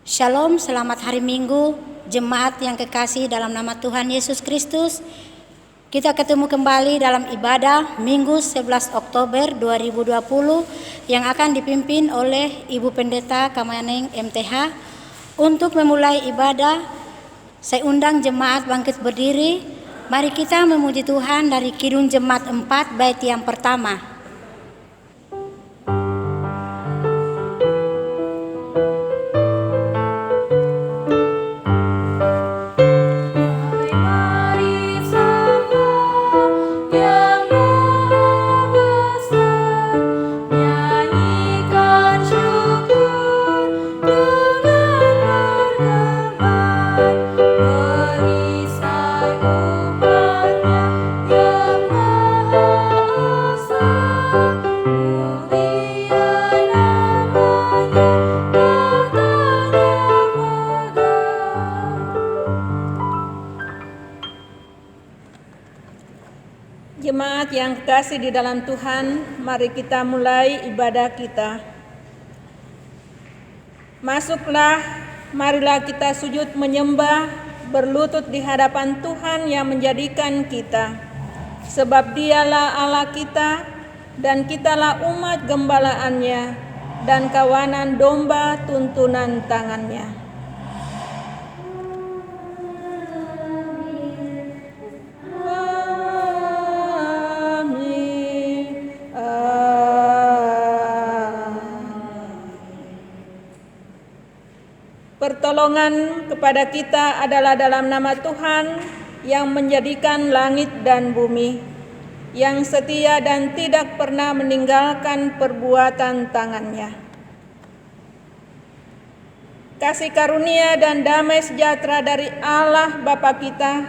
Shalom, selamat hari Minggu, jemaat yang kekasih dalam nama Tuhan Yesus Kristus. Kita ketemu kembali dalam ibadah Minggu 11 Oktober 2020 yang akan dipimpin oleh Ibu Pendeta Kamaneng MTH. Untuk memulai ibadah, saya undang jemaat bangkit berdiri. Mari kita memuji Tuhan dari Kidung Jemaat 4 bait yang pertama. Jemaat yang kekasih di dalam Tuhan, mari kita mulai ibadah kita. Masuklah, marilah kita sujud menyembah, berlutut di hadapan Tuhan yang menjadikan kita. Sebab Dialah Allah kita, dan kitalah umat gembalaannya, dan kawanan domba tuntunan tangannya. Pertolongan kepada kita adalah dalam nama Tuhan yang menjadikan langit dan bumi, yang setia dan tidak pernah meninggalkan perbuatan tangannya. Kasih karunia dan damai sejahtera dari Allah Bapa kita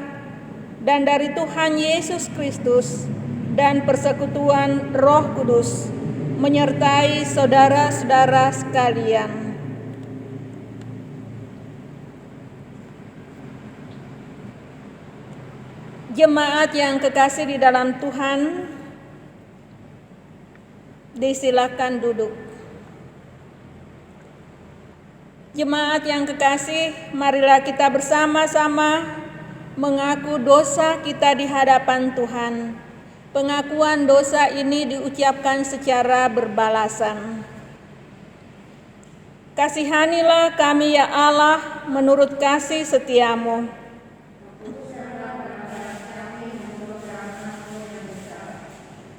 dan dari Tuhan Yesus Kristus dan persekutuan Roh Kudus menyertai saudara-saudara sekalian. Jemaat yang kekasih di dalam Tuhan, disilakan duduk. Jemaat yang kekasih, marilah kita bersama-sama mengaku dosa kita di hadapan Tuhan. Pengakuan dosa ini diucapkan secara berbalasan. Kasihanilah kami ya Allah menurut kasih setiamu.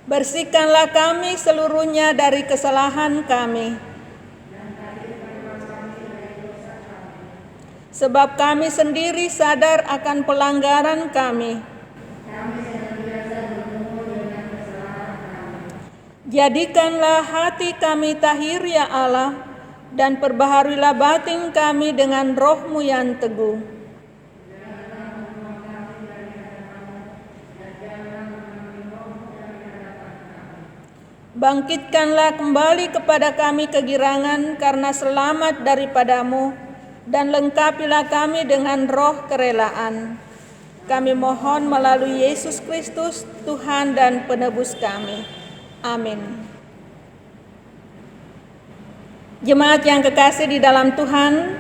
Bersihkanlah kami seluruhnya dari kesalahan kami. Sebab kami sendiri sadar akan pelanggaran kami. Jadikanlah hati kami tahir ya Allah, dan perbaharuilah batin kami dengan roh-Mu yang teguh. Bangkitkanlah kembali kepada kami kegirangan karena selamat daripadamu, dan lengkapilah kami dengan roh kerelaan. Kami mohon melalui Yesus Kristus, Tuhan dan Penebus kami. Amin. Jemaat yang kekasih di dalam Tuhan,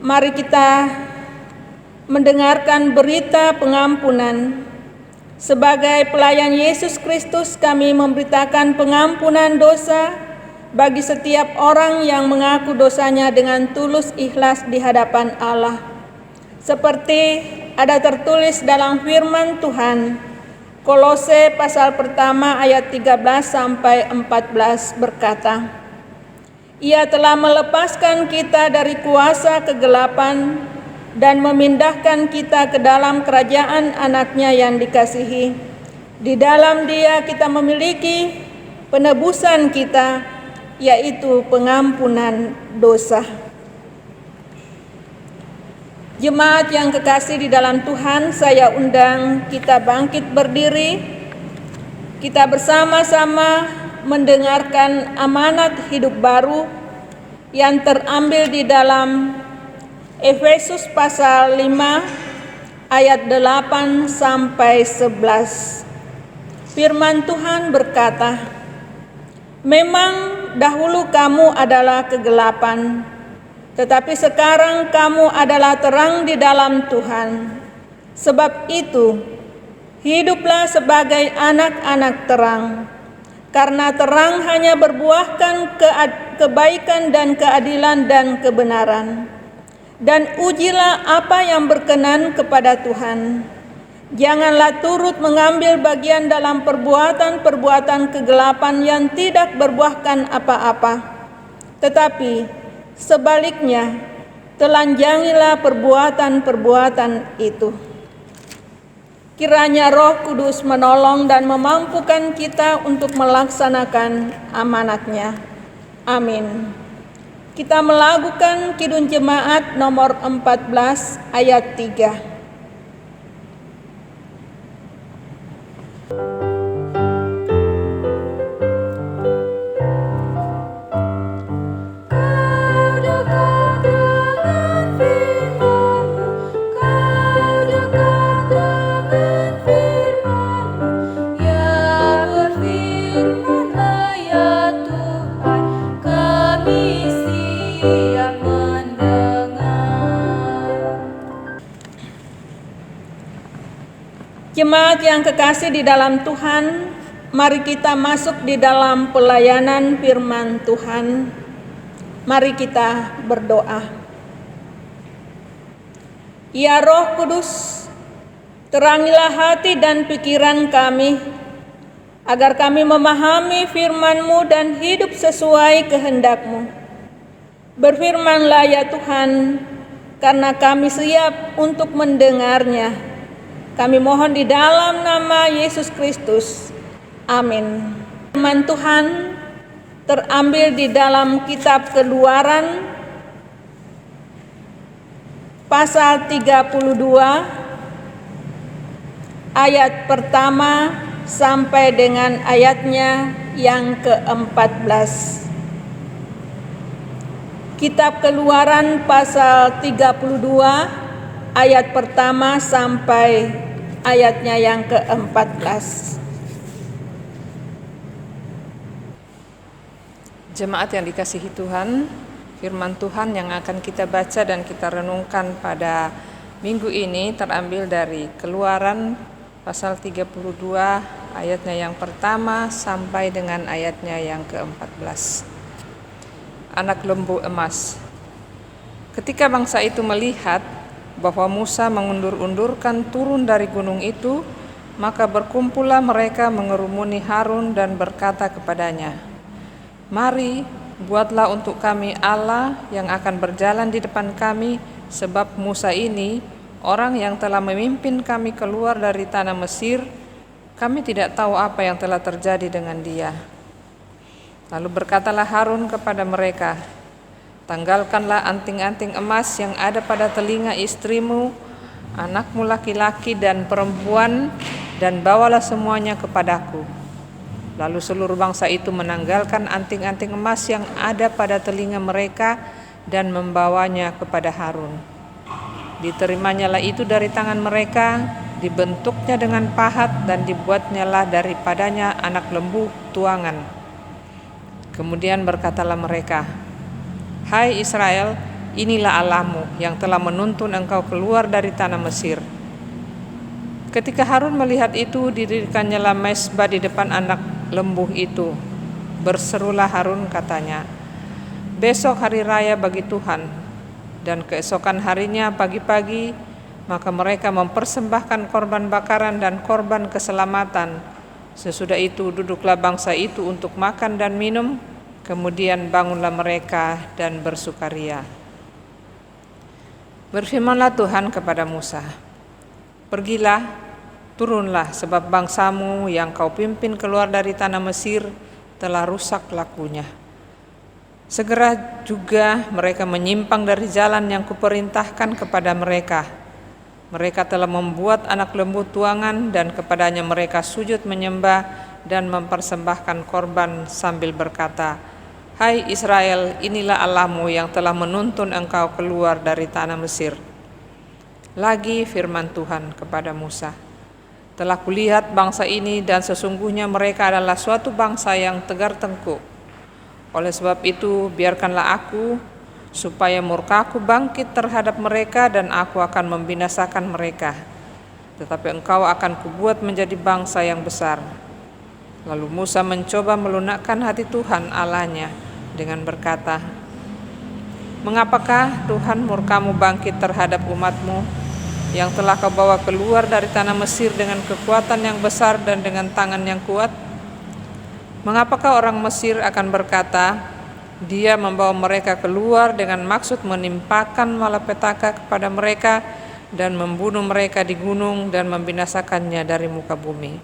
mari kita mendengarkan berita pengampunan. Sebagai pelayan Yesus Kristus, kami memberitakan pengampunan dosa bagi setiap orang yang mengaku dosanya dengan tulus ikhlas di hadapan Allah. Seperti ada tertulis dalam firman Tuhan, Kolose pasal pertama ayat 13 sampai 14 berkata, Ia telah melepaskan kita dari kuasa kegelapan dan memindahkan kita ke dalam kerajaan anaknya yang dikasihi. Di dalam Dia kita memiliki penebusan kita, yaitu pengampunan dosa. Jemaat yang kekasih di dalam Tuhan, saya undang kita bangkit berdiri. Kita bersama-sama mendengarkan amanat hidup baru yang terambil di dalam Efesus pasal 5 ayat 8 sampai 11. Firman Tuhan berkata, Memang dahulu kamu adalah kegelapan, Tetapi sekarang kamu adalah terang di dalam Tuhan. Sebab itu, hiduplah sebagai anak-anak terang, karena terang hanya berbuahkan kebaikan dan keadilan dan kebenaran. Dan ujilah apa yang berkenan kepada Tuhan. Janganlah turut mengambil bagian dalam perbuatan-perbuatan kegelapan yang tidak berbuahkan apa-apa, tetapi sebaliknya telanjangilah perbuatan-perbuatan itu. Kiranya Roh Kudus menolong dan memampukan kita untuk melaksanakan amanatnya. Amin. Kita melakukan Kidung Jemaat nomor 14 ayat 3. Jemaat yang kekasih di dalam Tuhan, mari kita masuk di dalam pelayanan firman Tuhan. Mari kita berdoa. Ya Roh Kudus, terangilah hati dan pikiran kami, agar kami memahami firman-Mu dan hidup sesuai kehendak-Mu. Berfirmanlah ya Tuhan, karena kami siap untuk mendengarnya. Kami mohon di dalam nama Yesus Kristus. Amin. Firman Tuhan terambil di dalam kitab Keluaran pasal 32 ayat pertama sampai dengan ayatnya yang ke-14. Kitab Keluaran pasal 32 ayat pertama sampai ayatnya yang ke-14. Jemaat yang dikasihi Tuhan, firman Tuhan yang akan kita baca dan kita renungkan pada minggu ini terambil dari Keluaran pasal 32 ayatnya yang pertama sampai dengan ayatnya yang ke-14. Anak lembu emas. Ketika bangsa itu melihat bahwa Musa mengundur-undurkan turun dari gunung itu, maka berkumpullah mereka mengerumuni Harun dan berkata kepadanya, "Mari, buatlah untuk kami Allah yang akan berjalan di depan kami, sebab Musa ini, orang yang telah memimpin kami keluar dari tanah Mesir, kami tidak tahu apa yang telah terjadi dengan dia." Lalu berkatalah Harun kepada mereka, "Tanggalkanlah anting-anting emas yang ada pada telinga istrimu, anakmu laki-laki dan perempuan, dan bawalah semuanya kepadaku." Lalu seluruh bangsa itu menanggalkan anting-anting emas yang ada pada telinga mereka dan membawanya kepada Harun. Diterimanya itu dari tangan mereka, dibentuknya dengan pahat dan dibuatnyalah daripadanya anak lembu tuangan. Kemudian berkatalah mereka, "Hai Israel, inilah Allahmu yang telah menuntun engkau keluar dari tanah Mesir." Ketika Harun melihat itu, didirikannya mezbah di depan anak lembu itu. Berserulah Harun katanya, "Besok hari raya bagi Tuhan." Dan keesokan harinya pagi-pagi, maka mereka mempersembahkan korban bakaran dan korban keselamatan. Sesudah itu duduklah bangsa itu untuk makan dan minum. Kemudian bangunlah mereka dan bersukaria. Berfirmanlah Tuhan kepada Musa, "Pergilah, turunlah, sebab bangsamu yang kau pimpin keluar dari tanah Mesir telah rusak lakunya." Segera juga mereka menyimpang dari jalan yang kuperintahkan kepada mereka. Mereka telah membuat anak lembu tuangan dan kepadanya mereka sujud menyembah dan mempersembahkan korban sambil berkata, "Hai Israel, inilah Allahmu yang telah menuntun engkau keluar dari tanah Mesir." Lagi firman Tuhan kepada Musa, "Telah kulihat bangsa ini dan sesungguhnya mereka adalah suatu bangsa yang tegar tengkuk. Oleh sebab itu biarkanlah aku supaya murka-Ku bangkit terhadap mereka dan aku akan membinasakan mereka. Tetapi engkau akan Kubuat menjadi bangsa yang besar. Lalu Musa mencoba melunakkan hati Tuhan Allahnya dengan berkata, "Mengapakah Tuhan murka-Mu bangkit terhadap umat-Mu yang telah Kau bawa keluar dari tanah Mesir dengan kekuatan yang besar dan dengan tangan yang kuat? Mengapakah orang Mesir akan berkata, Dia membawa mereka keluar dengan maksud menimpakan malapetaka kepada mereka dan membunuh mereka di gunung dan membinasakannya dari muka bumi?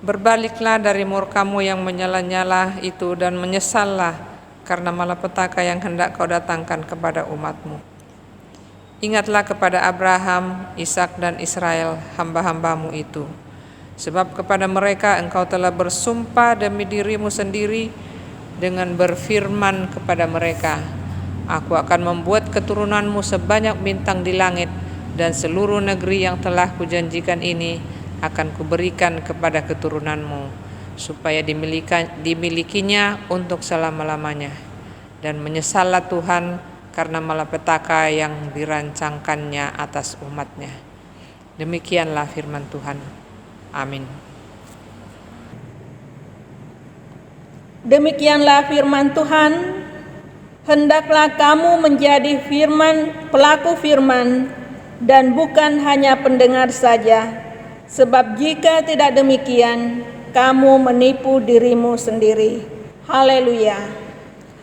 Berbaliklah dari murka-Mu yang menyala-nyala itu dan menyesallah karena malapetaka yang hendak Kau datangkan kepada umat-Mu. Ingatlah kepada Abraham, Ishak dan Israel, hamba-hamba-Mu itu. Sebab kepada mereka Engkau telah bersumpah demi diri-Mu sendiri dengan berfirman kepada mereka, Aku akan membuat keturunan-Mu sebanyak bintang di langit, dan seluruh negeri yang telah Kujanjikan ini akan Kuberikan kepada keturunan-Mu, supaya dimilikinya untuk selama-lamanya. Dan menyesallah Tuhan karena malapetaka yang dirancangkannya atas umat-Nya." Demikianlah firman Tuhan. Amin. Demikianlah firman Tuhan. Hendaklah kamu menjadi pelaku firman dan bukan hanya pendengar saja, sebab jika tidak demikian, kamu menipu dirimu sendiri. Haleluya.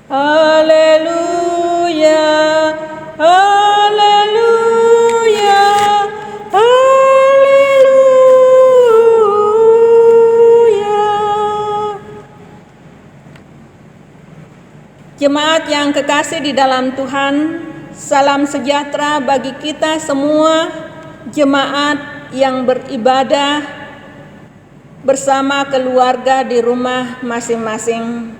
Haleluya. Haleluya. Haleluya. Jemaat yang kekasih di dalam Tuhan, salam sejahtera bagi kita semua jemaat yang beribadah bersama keluarga di rumah masing-masing.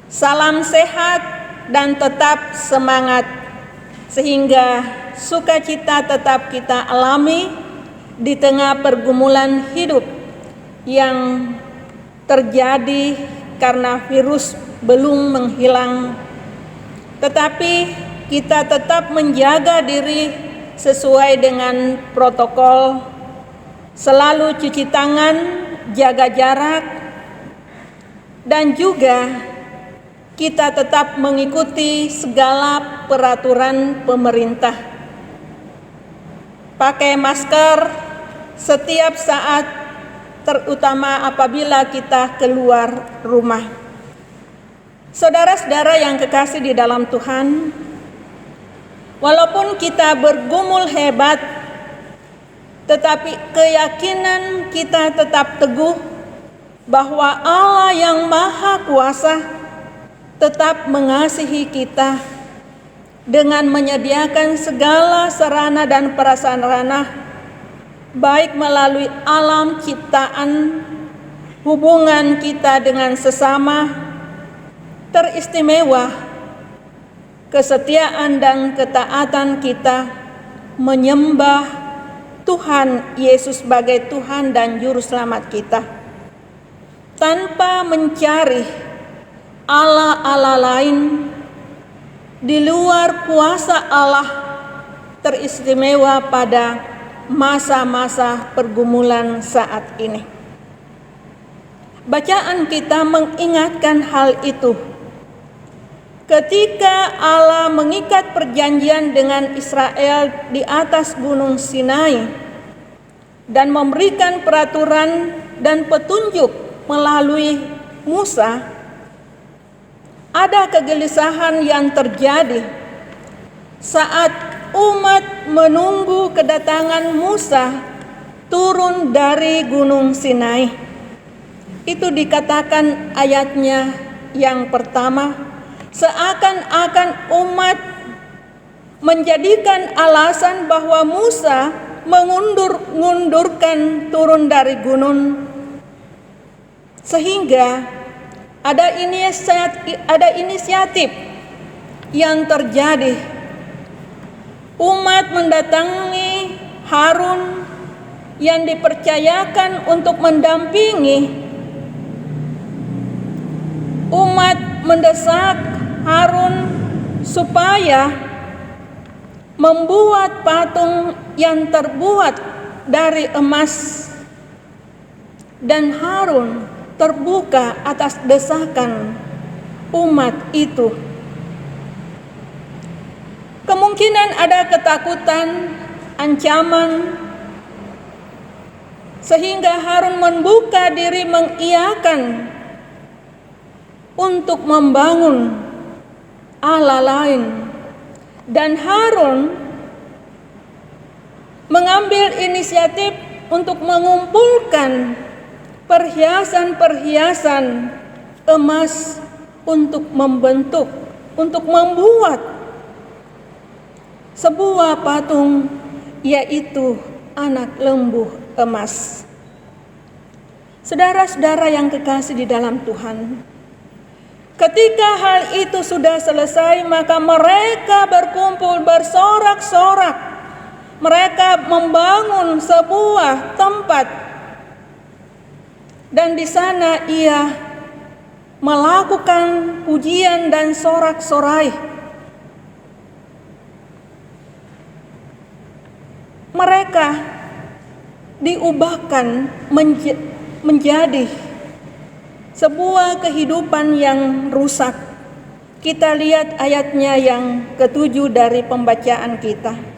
Salam sehat dan tetap semangat, sehingga sukacita tetap kita alami di tengah pergumulan hidup yang terjadi karena virus belum menghilang. Tetapi kita tetap menjaga diri sesuai dengan protokol, selalu cuci tangan, jaga jarak, dan juga kita tetap mengikuti segala peraturan pemerintah. Pakai masker setiap saat, terutama apabila kita keluar rumah. Saudara-saudara yang kekasih di dalam Tuhan, walaupun kita bergumul hebat, tetapi keyakinan kita tetap teguh bahwa Allah yang Maha Kuasa tetap mengasihi kita dengan menyediakan segala sarana dan prasarana, baik melalui alam ciptaan, hubungan kita dengan sesama, teristimewa kesetiaan dan ketaatan kita menyembah Tuhan Yesus sebagai Tuhan dan Juru Selamat kita, tanpa mencari Allah-Allah lain di luar kuasa Allah teristimewa pada masa-masa pergumulan saat ini. Bacaan kita mengingatkan hal itu. Ketika Allah mengikat perjanjian dengan Israel di atas gunung Sinai dan memberikan peraturan dan petunjuk melalui Musa, ada kegelisahan yang terjadi saat umat menunggu kedatangan Musa turun dari gunung Sinai. Itu dikatakan ayatnya yang pertama, seakan-akan umat menjadikan alasan bahwa Musa mengundurkan turun dari gunung, sehingga ada inisiatif yang terjadi. Umat mendatangi Harun yang dipercayakan untuk mendampingi. Umat mendesak Harun supaya membuat patung yang terbuat dari emas, dan Harun terbuka atas desakan umat itu. Kemungkinan ada ketakutan, ancaman, sehingga Harun membuka diri mengiyakan untuk membangun Allah lain. Dan Harun mengambil inisiatif untuk mengumpulkan perhiasan-perhiasan emas untuk membuat sebuah patung, yaitu anak lembu emas. Saudara-saudara yang kekasih di dalam Tuhan, ketika hal itu sudah selesai, maka mereka berkumpul bersorak-sorak. Mereka membangun sebuah tempat, dan di sana ia melakukan pujian dan sorak-sorai. Mereka diubahkan menjadi sebuah kehidupan yang rusak. Kita lihat ayatnya yang ke-7 dari pembacaan kita.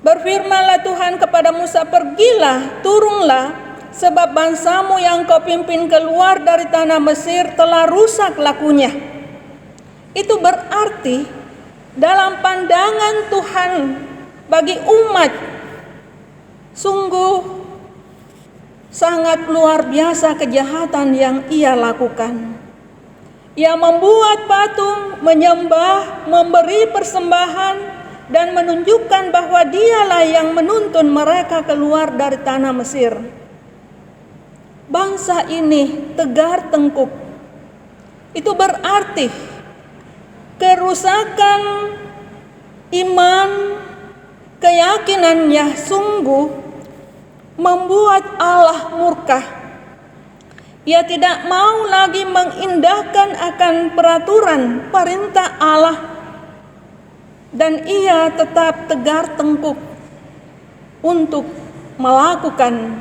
Berfirmanlah Tuhan kepada Musa, "Pergilah, turunlah, sebab bangsamu yang kau pimpin keluar dari tanah Mesir telah rusak lakunya." Itu berarti dalam pandangan Tuhan bagi umat sungguh sangat luar biasa kejahatan yang ia lakukan. Ia membuat patung, menyembah, memberi persembahan, dan menunjukkan bahwa dialah yang menuntun mereka keluar dari tanah Mesir. Bangsa ini tegar tengkuk. Itu berarti kerusakan iman, keyakinannya sungguh membuat Allah murka. Ia tidak mau lagi mengindahkan akan peraturan perintah Allah, dan ia tetap tegar tengkuk untuk melakukan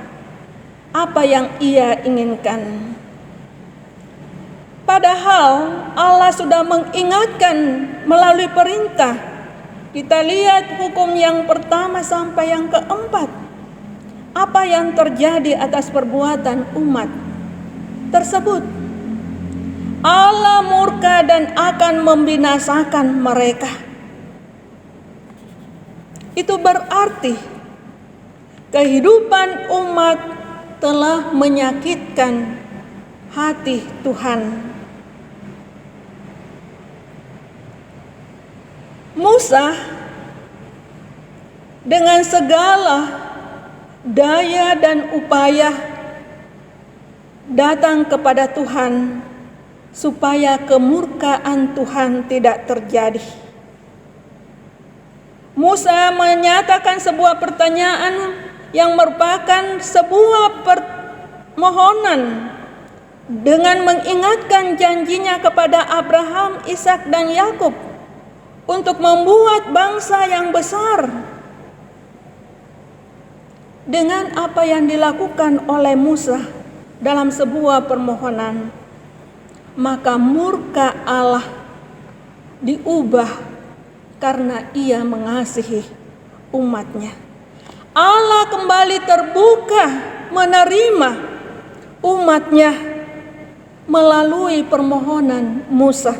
apa yang ia inginkan. Padahal Allah sudah mengingatkan melalui perintah. Kita lihat hukum yang pertama sampai yang keempat. Apa yang terjadi atas perbuatan umat tersebut? Allah murka dan akan membinasakan mereka. Itu berarti kehidupan umat telah menyakitkan hati Tuhan. Musa dengan segala daya dan upaya datang kepada Tuhan supaya kemurkaan Tuhan tidak terjadi. Musa menyatakan sebuah pertanyaan yang merupakan sebuah permohonan dengan mengingatkan janjinya kepada Abraham, Ishak, dan Yakub untuk membuat bangsa yang besar. Dengan apa yang dilakukan oleh Musa dalam sebuah permohonan, maka murka Allah diubah karena ia mengasihi umatnya. Allah kembali terbuka menerima umatnya melalui permohonan Musa.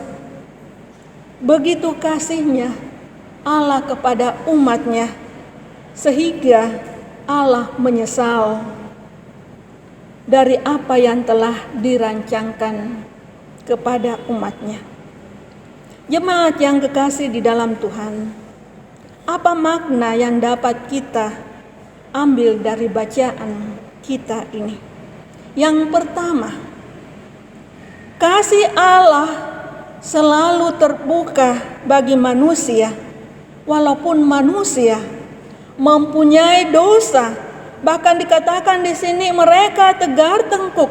Begitu kasihnya Allah kepada umatnya, sehingga Allah menyesal dari apa yang telah dirancangkan kepada umatnya. Jemaat yang kekasih di dalam Tuhan, apa makna yang dapat kita ambil dari bacaan kita ini? Yang pertama, kasih Allah selalu terbuka bagi manusia, walaupun manusia mempunyai dosa. Bahkan dikatakan di sini mereka tegar tengkuk.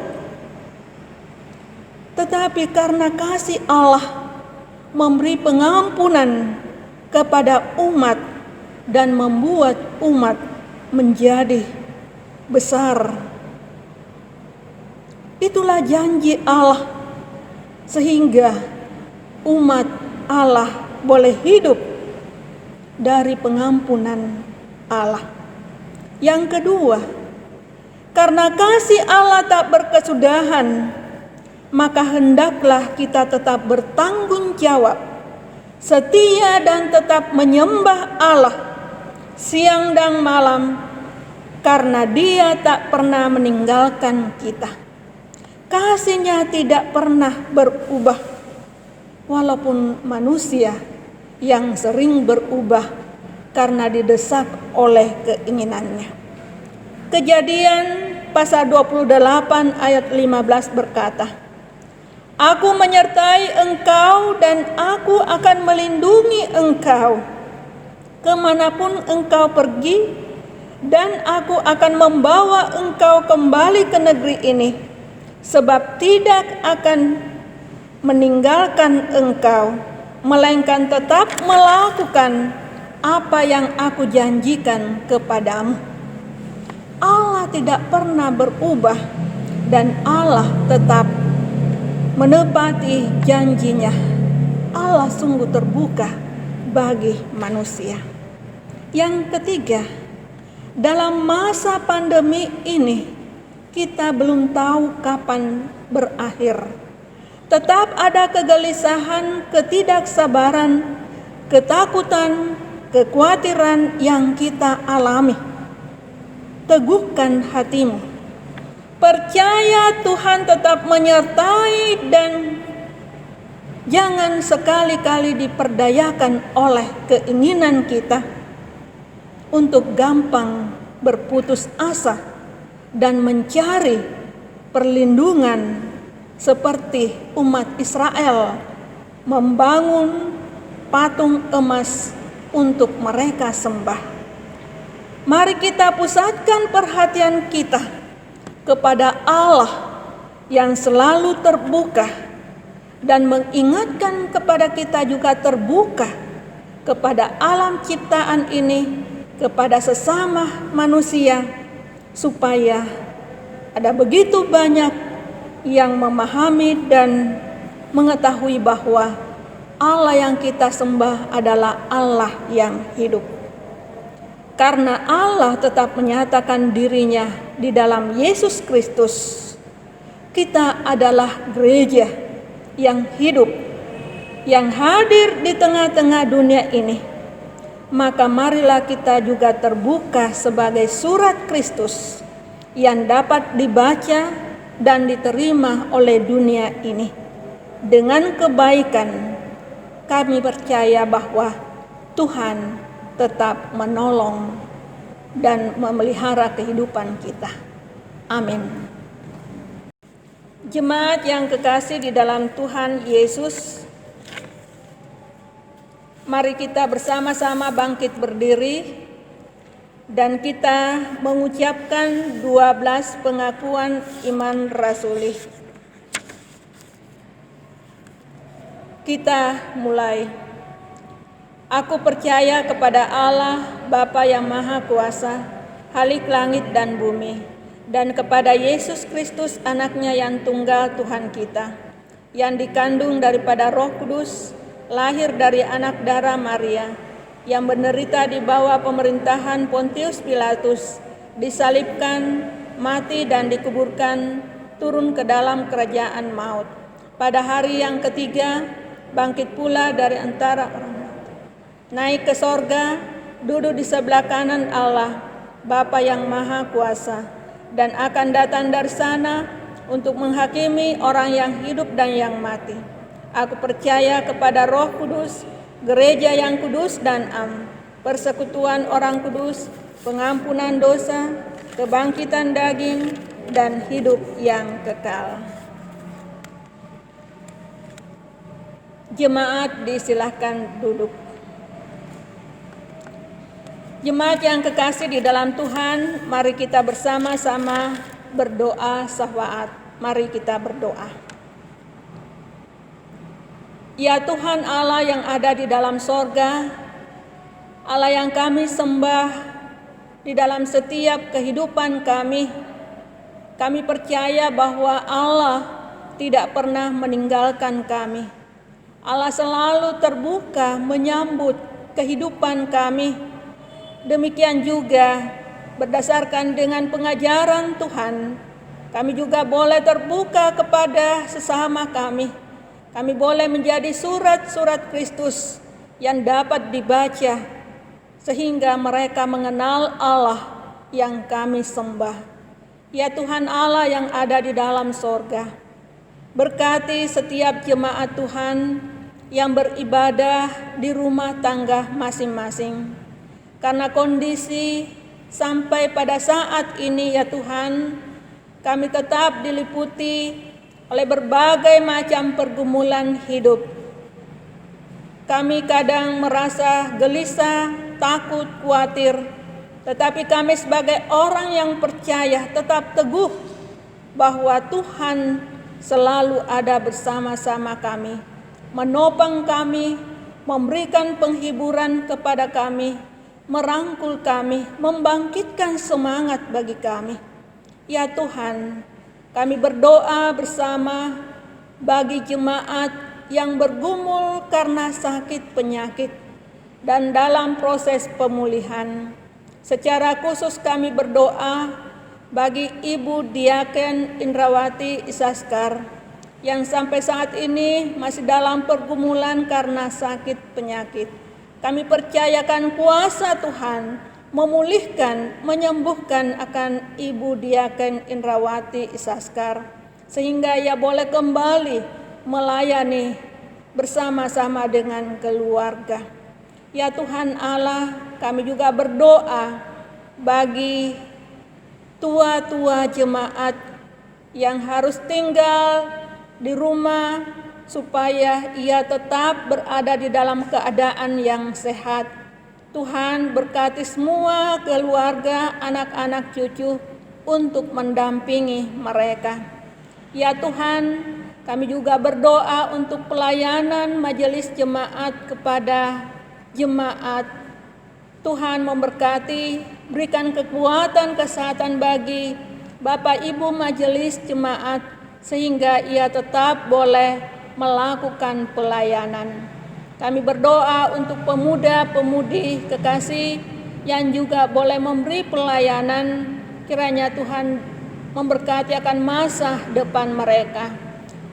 tetapi karena kasih Allah memberi pengampunan kepada umat dan membuat umat menjadi besar. Itulah janji Allah, sehingga umat Allah boleh hidup dari pengampunan Allah. Yang kedua, karena kasih Allah tak berkesudahan, maka hendaklah kita tetap bertanggung jawab, setia dan tetap menyembah Allah siang dan malam, karena Dia tak pernah meninggalkan kita. Kasih-Nya tidak pernah berubah, walaupun manusia yang sering berubah karena didesak oleh keinginannya. Kejadian pasal 28 ayat 15 berkata, Aku menyertai engkau dan aku akan melindungi engkau kemanapun engkau pergi, dan aku akan membawa engkau kembali ke negeri ini, sebab tidak akan meninggalkan engkau, melainkan tetap melakukan apa yang aku janjikan kepadamu. Allah tidak pernah berubah dan Allah tetap menepati janjinya. Allah sungguh terbuka bagi manusia. Yang ketiga, dalam masa pandemi ini kita belum tahu kapan berakhir. Tetap ada kegelisahan, ketidaksabaran, ketakutan, kekhawatiran yang kita alami. Teguhkan hatimu. Percaya Tuhan tetap menyertai dan jangan sekali-kali diperdayakan oleh keinginan kita untuk gampang berputus asa dan mencari perlindungan seperti umat Israel membangun patung emas untuk mereka sembah. Mari kita pusatkan perhatian kita kepada Allah yang selalu terbuka dan mengingatkan kepada kita juga terbuka kepada alam ciptaan ini, kepada sesama manusia, supaya ada begitu banyak yang memahami dan mengetahui bahwa Allah yang kita sembah adalah Allah yang hidup. Karena Allah tetap menyatakan dirinya di dalam Yesus Kristus, kita adalah gereja yang hidup, yang hadir di tengah-tengah dunia ini. Maka marilah kita juga terbuka sebagai surat Kristus yang dapat dibaca dan diterima oleh dunia ini. Dengan kebaikan, kami percaya bahwa Tuhan tetap menolong dan memelihara kehidupan kita. Amin. Jemaat yang kekasih di dalam Tuhan Yesus, mari kita bersama-sama bangkit berdiri dan kita mengucapkan 12 pengakuan iman rasuli. Kita mulai. Aku percaya kepada Allah, Bapa yang Maha Kuasa, Khalik langit dan bumi, dan kepada Yesus Kristus anaknya yang tunggal Tuhan kita, yang dikandung daripada Roh Kudus, lahir dari anak darah Maria, yang menderita di bawah pemerintahan Pontius Pilatus, disalibkan, mati dan dikuburkan, turun ke dalam kerajaan maut. Pada hari yang ketiga, bangkit pula dari antara orang mati, naik ke sorga, duduk di sebelah kanan Allah, Bapa yang Maha Kuasa, dan akan datang dari sana untuk menghakimi orang yang hidup dan yang mati. Aku percaya kepada Roh Kudus, gereja yang kudus dan am, persekutuan orang kudus, pengampunan dosa, kebangkitan daging, dan hidup yang kekal. Jemaat disilahkan duduk. Jemaat yang kekasih di dalam Tuhan, mari kita bersama-sama berdoa syafaat. Mari kita berdoa. Ya Tuhan Allah yang ada di dalam sorga, Allah yang kami sembah di dalam setiap kehidupan kami percaya bahwa Allah tidak pernah meninggalkan kami. Allah selalu terbuka menyambut kehidupan kami. Demikian juga berdasarkan dengan pengajaran Tuhan, kami juga boleh terbuka kepada sesama kami. Kami boleh menjadi surat-surat Kristus yang dapat dibaca sehingga mereka mengenal Allah yang kami sembah. Ya Tuhan Allah yang ada di dalam sorga, berkati setiap jemaat Tuhan yang beribadah di rumah tangga masing-masing. Karena kondisi sampai pada saat ini ya Tuhan, kami tetap diliputi oleh berbagai macam pergumulan hidup. Kami kadang merasa gelisah, takut, khawatir, tetapi kami sebagai orang yang percaya tetap teguh bahwa Tuhan selalu ada bersama-sama kami, menopang kami, memberikan penghiburan kepada kami, merangkul kami, membangkitkan semangat bagi kami. Ya Tuhan, kami berdoa bersama bagi jemaat yang bergumul karena sakit penyakit dan dalam proses pemulihan. Secara khusus kami berdoa bagi Ibu Diaken Indrawati Isaskar yang sampai saat ini masih dalam pergumulan karena sakit penyakit. Kami percayakan kuasa Tuhan memulihkan, menyembuhkan akan Ibu Diaken Indrawati Isaskar sehingga ia boleh kembali melayani bersama-sama dengan keluarga. Ya Tuhan Allah, kami juga berdoa bagi tua-tua jemaat yang harus tinggal di rumah supaya ia tetap berada di dalam keadaan yang sehat. Tuhan berkati semua keluarga, anak-anak cucu untuk mendampingi mereka. Ya Tuhan, kami juga berdoa untuk pelayanan majelis jemaat kepada jemaat. Tuhan memberkati, berikan kekuatan kesehatan bagi Bapak Ibu majelis jemaat sehingga ia tetap boleh melakukan pelayanan. Kami berdoa untuk pemuda-pemudi kekasih yang juga boleh memberi pelayanan. Kiranya Tuhan memberkati akan masa depan mereka.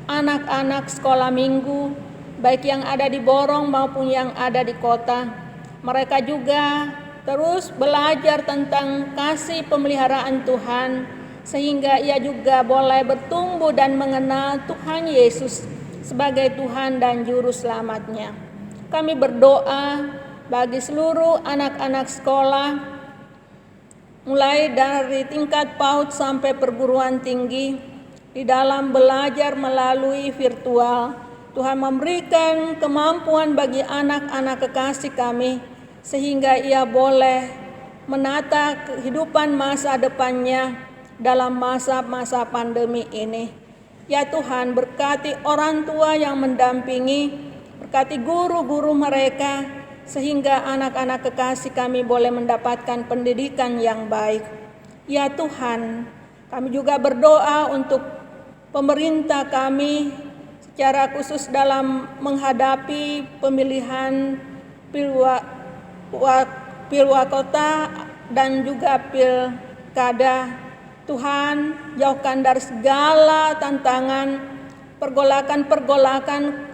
Anak-anak sekolah minggu, baik yang ada di Borong maupun yang ada di kota, mereka juga terus belajar tentang kasih pemeliharaan Tuhan, sehingga ia juga boleh bertumbuh dan mengenal Tuhan Yesus sebagai Tuhan dan Juru Selamatnya. Kami berdoa bagi seluruh anak-anak sekolah, mulai dari tingkat PAUD sampai perguruan tinggi, di dalam belajar melalui virtual. Tuhan memberikan kemampuan bagi anak-anak kekasih kami, sehingga ia boleh menata kehidupan masa depannya dalam masa-masa pandemi ini. Ya Tuhan, berkati orang tua yang mendampingi, berkati guru-guru mereka, sehingga anak-anak kekasih kami boleh mendapatkan pendidikan yang baik. Ya Tuhan, kami juga berdoa untuk pemerintah kami, secara khusus dalam menghadapi pemilihan pilwakota dan juga pilkada. Tuhan, jauhkan dari segala tantangan, pergolakan-pergolakan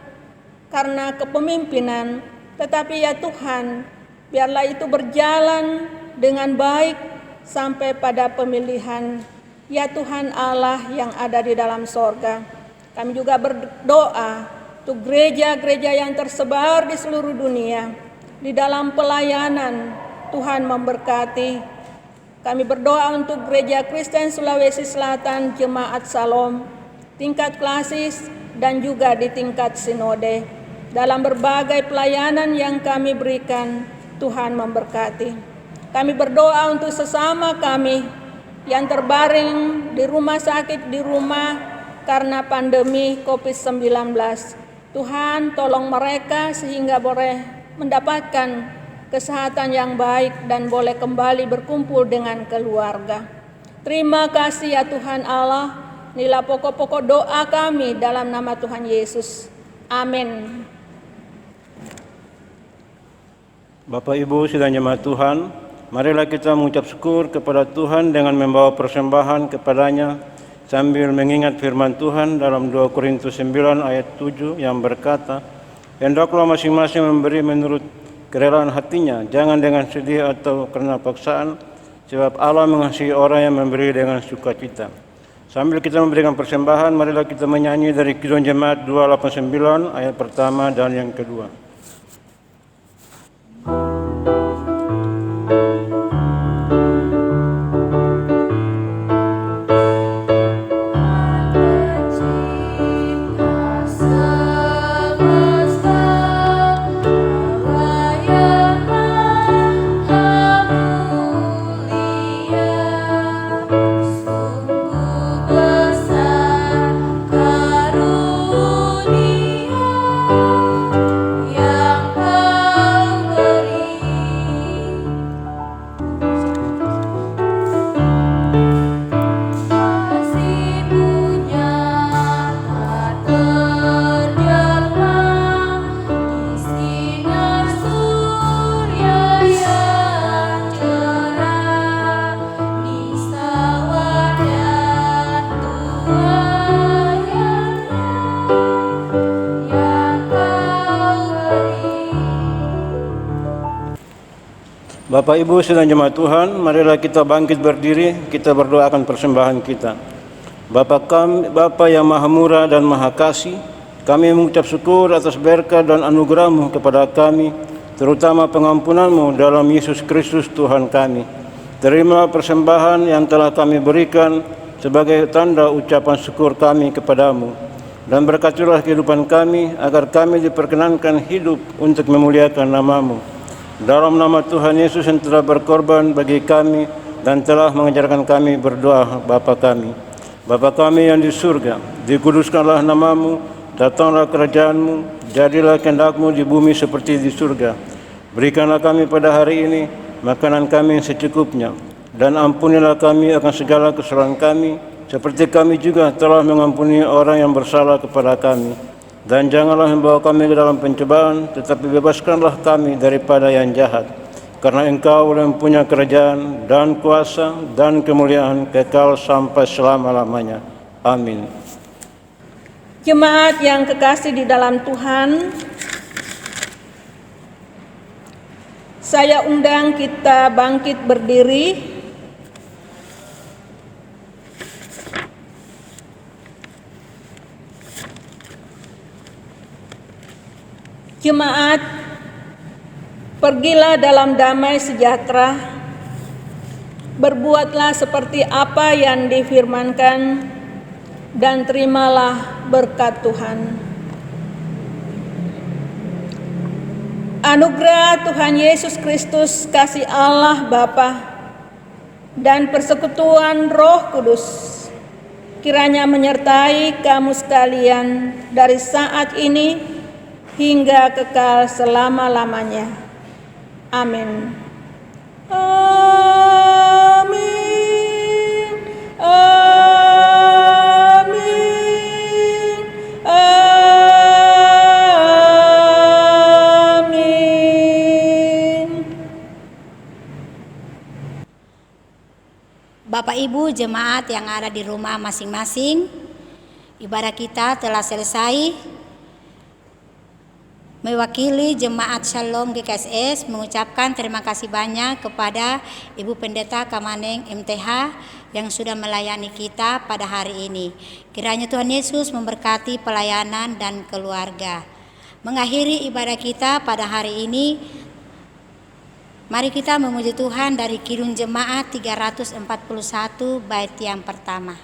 karena kepemimpinan. Tetapi ya Tuhan, biarlah itu berjalan dengan baik sampai pada pemilihan. Ya Tuhan Allah yang ada di dalam sorga, kami juga berdoa untuk gereja-gereja yang tersebar di seluruh dunia. Di dalam pelayanan, Tuhan memberkati. Kami berdoa untuk Gereja Kristen Sulawesi Selatan, Jemaat Salom, tingkat klasis dan juga di tingkat sinode. Dalam berbagai pelayanan yang kami berikan, Tuhan memberkati. Kami berdoa untuk sesama kami yang terbaring di rumah sakit, di rumah karena pandemi COVID-19. Tuhan, tolong mereka sehingga boleh mendapatkan kesehatan yang baik dan boleh kembali berkumpul dengan keluarga. Terima kasih ya Tuhan Allah, inilah pokok-pokok doa kami dalam nama Tuhan Yesus. Amin. Bapak Ibu sidang jemaat Tuhan, marilah kita mengucap syukur kepada Tuhan dengan membawa persembahan kepadanya sambil mengingat firman Tuhan dalam 2 Korintus 9 ayat 7 yang berkata, "Hendaklah masing-masing memberi menurut kerelaan hatinya, jangan dengan sedih atau karena paksaan, sebab Allah mengasihi orang yang memberi dengan sukacita." Sambil kita memberikan persembahan, marilah kita menyanyi dari Kidung Jemaat 289 ayat pertama dan yang kedua. Bapak Ibu sidang jemaat Tuhan, marilah kita bangkit berdiri, kita berdoakan persembahan kita. Bapa yang Maha Murah dan Maha Kasih, kami mengucap syukur atas berkat dan anugerah-Mu kepada kami, terutama pengampunan-Mu dalam Yesus Kristus Tuhan kami. Terima persembahan yang telah kami berikan sebagai tanda ucapan syukur kami kepadamu, dan berkatilah kehidupan kami agar kami diperkenankan hidup untuk memuliakan nama-Mu. Dalam nama Tuhan Yesus yang telah berkorban bagi kami dan telah mengajarkan kami berdoa, Bapa kami. Bapa kami yang di surga, dikuduskanlah nama-Mu, datanglah kerajaan-Mu, jadilah kehendak-Mu di bumi seperti di surga. Berikanlah kami pada hari ini makanan kami yang secukupnya, dan ampunilah kami akan segala kesalahan kami, seperti kami juga telah mengampuni orang yang bersalah kepada kami. Dan janganlah membawa kami ke dalam pencobaan, tetapi bebaskanlah kami daripada yang jahat. Karena Engkau yang punya kerajaan dan kuasa dan kemuliaan kekal sampai selama-lamanya. Amin. Jemaat yang kekasih di dalam Tuhan, saya undang kita bangkit berdiri. Jemaat, pergilah dalam damai sejahtera, berbuatlah seperti apa yang difirmankan, dan terimalah berkat Tuhan. Anugerah Tuhan Yesus Kristus, kasih Allah Bapa, dan persekutuan Roh Kudus kiranya menyertai kamu sekalian dari saat ini hingga kekal selama-lamanya. Amin. Amin. Amin. Amin. Bapak Ibu jemaat yang ada di rumah masing-masing, ibadah kita telah selesai. Mewakili Jemaat Shalom GKSS mengucapkan terima kasih banyak kepada Ibu Pendeta Kamaneng MTH yang sudah melayani kita pada hari ini. Kiranya Tuhan Yesus memberkati pelayanan dan keluarga. Mengakhiri ibadah kita pada hari ini, mari kita memuji Tuhan dari Kidung Jemaat 341 bait yang pertama.